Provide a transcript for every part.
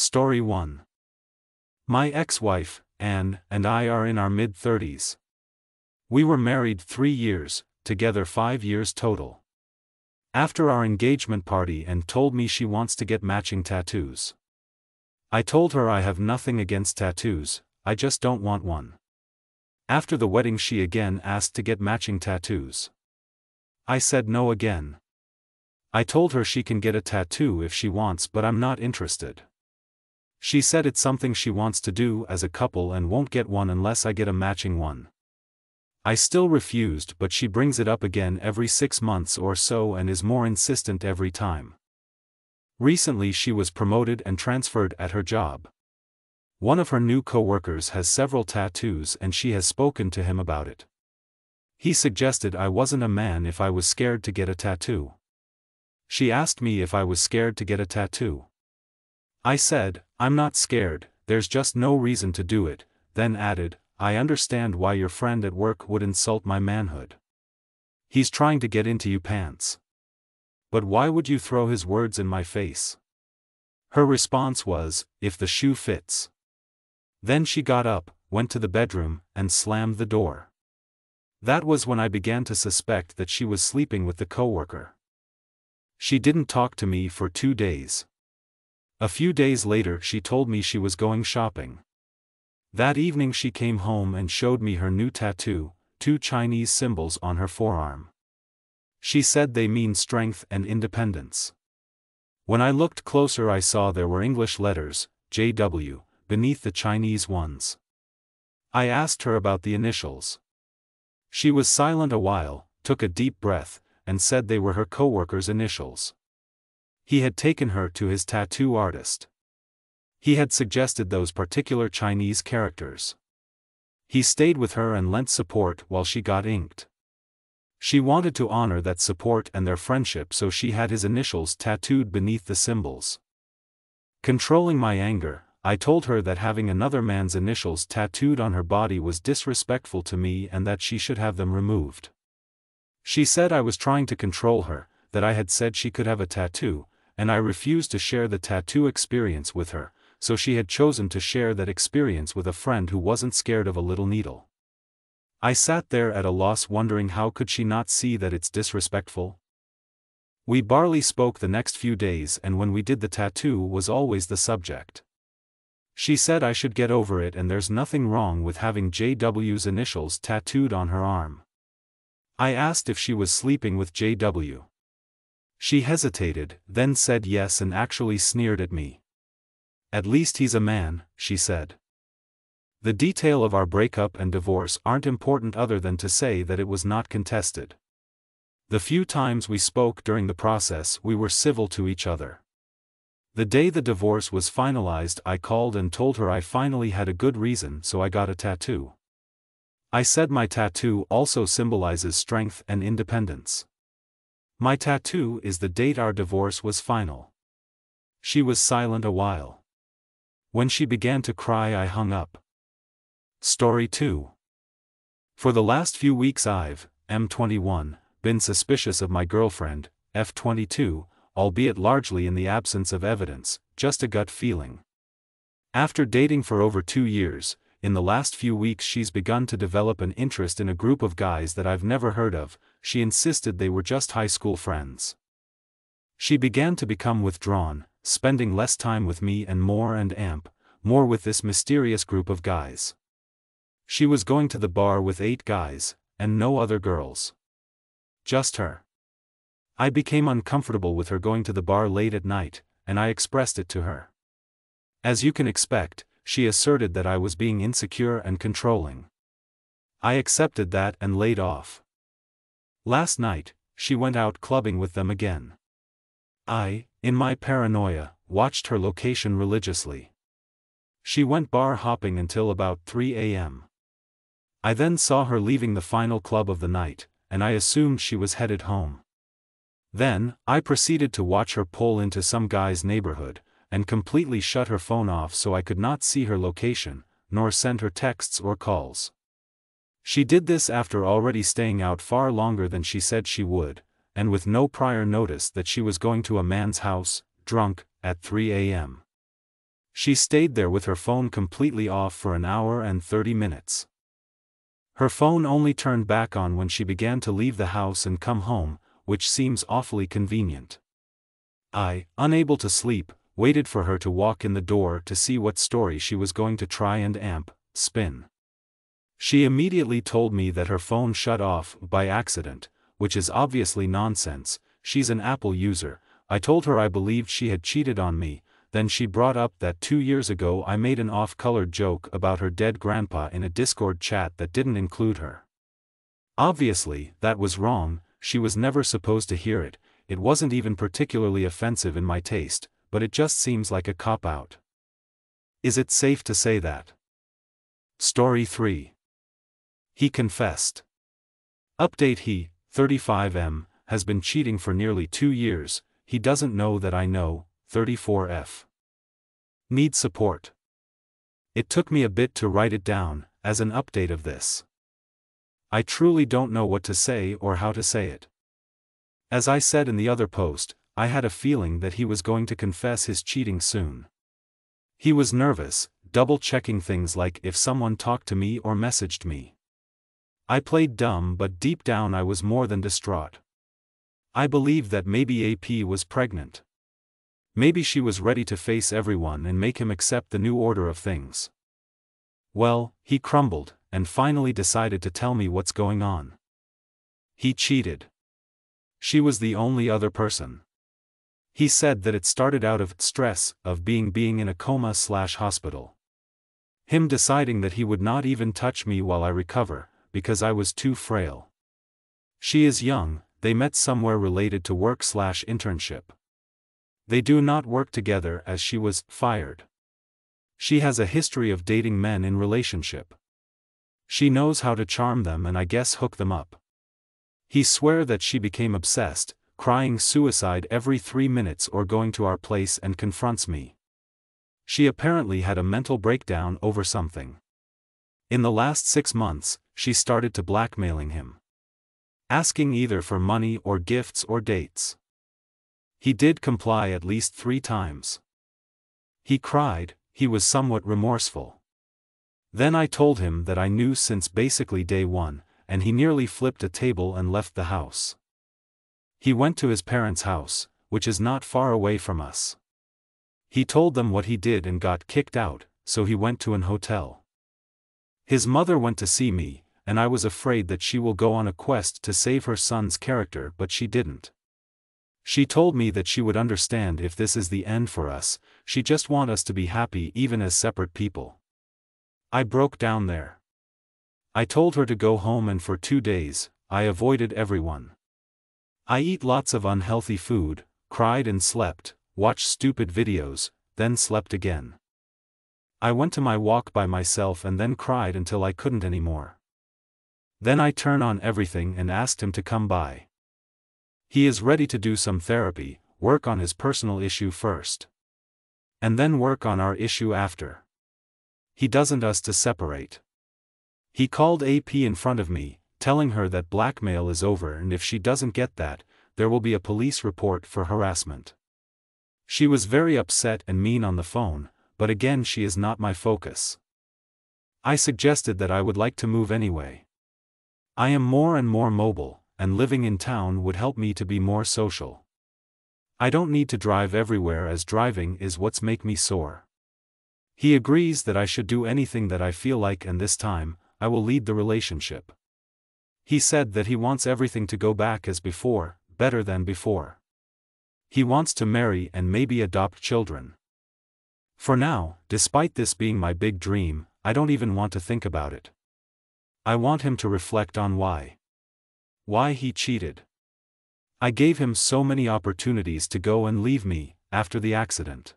Story 1. My ex-wife, Anne, and I are in our mid-30s. We were married 3 years, together 5 years total. After our engagement party, Anne told me she wants to get matching tattoos. I told her I have nothing against tattoos, I just don't want one. After the wedding she again asked to get matching tattoos. I said no again. I told her she can get a tattoo if she wants, but I'm not interested. She said it's something she wants to do as a couple and won't get one unless I get a matching one. I still refused, but she brings it up again every 6 months or so and is more insistent every time. Recently she was promoted and transferred at her job. One of her new co-workers has several tattoos and she has spoken to him about it. He suggested I wasn't a man if I was scared to get a tattoo. She asked me if I was scared to get a tattoo. I said, I'm not scared, there's just no reason to do it, then added, I understand why your friend at work would insult my manhood. He's trying to get into you pants. But why would you throw his words in my face? Her response was, if the shoe fits. Then she got up, went to the bedroom, and slammed the door. That was when I began to suspect that she was sleeping with the coworker. She didn't talk to me for 2 days. A few days later she told me she was going shopping. That evening she came home and showed me her new tattoo, 2 Chinese symbols on her forearm. She said they mean strength and independence. When I looked closer I saw there were English letters, JW, beneath the Chinese ones. I asked her about the initials. She was silent a while, took a deep breath, and said they were her coworker's initials. He had taken her to his tattoo artist. He had suggested those particular Chinese characters. He stayed with her and lent support while she got inked. She wanted to honor that support and their friendship, so she had his initials tattooed beneath the symbols. Controlling my anger, I told her that having another man's initials tattooed on her body was disrespectful to me and that she should have them removed. She said I was trying to control her, that I had said she could have a tattoo, and I refused to share the tattoo experience with her, so she had chosen to share that experience with a friend who wasn't scared of a little needle. I sat there at a loss, wondering how could she not see that it's disrespectful? We barely spoke the next few days, and when we did, the tattoo was always the subject. She said I should get over it and there's nothing wrong with having JW's initials tattooed on her arm. I asked if she was sleeping with JW. She hesitated, then said yes and actually sneered at me. At least he's a man, she said. The detail of our breakup and divorce aren't important other than to say that it was not contested. The few times we spoke during the process we were civil to each other. The day the divorce was finalized I called and told her I finally had a good reason, so I got a tattoo. I said my tattoo also symbolizes strength and independence. My tattoo is the date our divorce was final. She was silent a while. When she began to cry I hung up. Story 2. For the last few weeks I've, M21, been suspicious of my girlfriend, F22, albeit largely in the absence of evidence, just a gut feeling. After dating for over 2 years, in the last few weeks she's begun to develop an interest in a group of guys that I've never heard of. She insisted they were just high school friends. She began to become withdrawn, spending less time with me and more with this mysterious group of guys. She was going to the bar with 8 guys, and no other girls. Just her. I became uncomfortable with her going to the bar late at night, and I expressed it to her. As you can expect, she asserted that I was being insecure and controlling. I accepted that and laid off. Last night, she went out clubbing with them again. I, in my paranoia, watched her location religiously. She went bar hopping until about 3 a.m. I then saw her leaving the final club of the night, and I assumed she was headed home. Then, I proceeded to watch her pull into some guy's neighborhood, and completely shut her phone off so I could not see her location, nor send her texts or calls. She did this after already staying out far longer than she said she would, and with no prior notice that she was going to a man's house, drunk, at 3 a.m. She stayed there with her phone completely off for an hour and 30 minutes. Her phone only turned back on when she began to leave the house and come home, which seems awfully convenient. I, unable to sleep, waited for her to walk in the door to see what story she was going to try and spin. She immediately told me that her phone shut off by accident, which is obviously nonsense. She's an Apple user. I told her I believed she had cheated on me. Then she brought up that 2 years ago I made an off-colored joke about her dead grandpa in a Discord chat that didn't include her. Obviously, that was wrong. She was never supposed to hear it. It wasn't even particularly offensive in my taste, but it just seems like a cop-out. Is it safe to say that? Story 3. He confessed. Update: he, 35M, has been cheating for nearly 2 years. He doesn't know that I know. 34F. Need support. It took me a bit to write it down, as an update of this. I truly don't know what to say or how to say it. As I said in the other post, I had a feeling that he was going to confess his cheating soon. He was nervous, double-checking things like if someone talked to me or messaged me. I played dumb, but deep down I was more than distraught. I believed that maybe AP was pregnant. Maybe she was ready to face everyone and make him accept the new order of things. Well, he crumbled, and finally decided to tell me what's going on. He cheated. She was the only other person. He said that it started out of stress, of being in a coma/hospital. Him deciding that he would not even touch me while I recover, because I was too frail. She is young, they met somewhere related to work/internship. They do not work together as she was fired. She has a history of dating men in relationship. She knows how to charm them and I guess hook them up. He swear that she became obsessed, crying suicide every 3 minutes or going to our place and confronts me. She apparently had a mental breakdown over something. In the last 6 months, she started to blackmailing him. Asking either for money or gifts or dates. He did comply at least 3 times. He cried, he was somewhat remorseful. Then I told him that I knew since basically day one, and he nearly flipped a table and left the house. He went to his parents' house, which is not far away from us. He told them what he did and got kicked out, so he went to an hotel. His mother went to see me, and I was afraid that she will go on a quest to save her son's character, but she didn't. She told me that she would understand if this is the end for us, she just want us to be happy even as separate people. I broke down there. I told her to go home and for 2 days, I avoided everyone. I eat lots of unhealthy food, cried and slept, watched stupid videos, then slept again. I went to my walk by myself and then cried until I couldn't anymore. Then I turned on everything and asked him to come by. He is ready to do some therapy, work on his personal issue first. And then work on our issue after. He doesn't us to separate. He called AP in front of me, telling her that blackmail is over and if she doesn't get that, there will be a police report for harassment. She was very upset and mean on the phone, but again she is not my focus. I suggested that I would like to move anyway. I am more and more mobile, and living in town would help me to be more social. I don't need to drive everywhere as driving is what's make me sore. He agrees that I should do anything that I feel like and this time, I will lead the relationship. He said that he wants everything to go back as before, better than before. He wants to marry and maybe adopt children. For now, despite this being my big dream, I don't even want to think about it. I want him to reflect on why he cheated. I gave him so many opportunities to go and leave me, after the accident.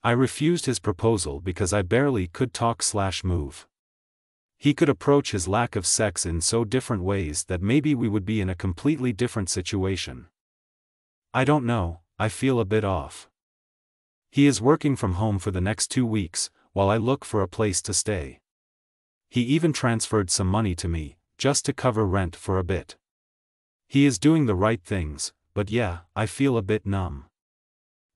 I refused his proposal because I barely could talk/move. He could approach his lack of sex in so different ways that maybe we would be in a completely different situation. I don't know, I feel a bit off. He is working from home for the next 2 weeks, while I look for a place to stay. He even transferred some money to me, just to cover rent for a bit. He is doing the right things, but yeah, I feel a bit numb.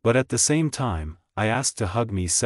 But at the same time, I asked to hug me several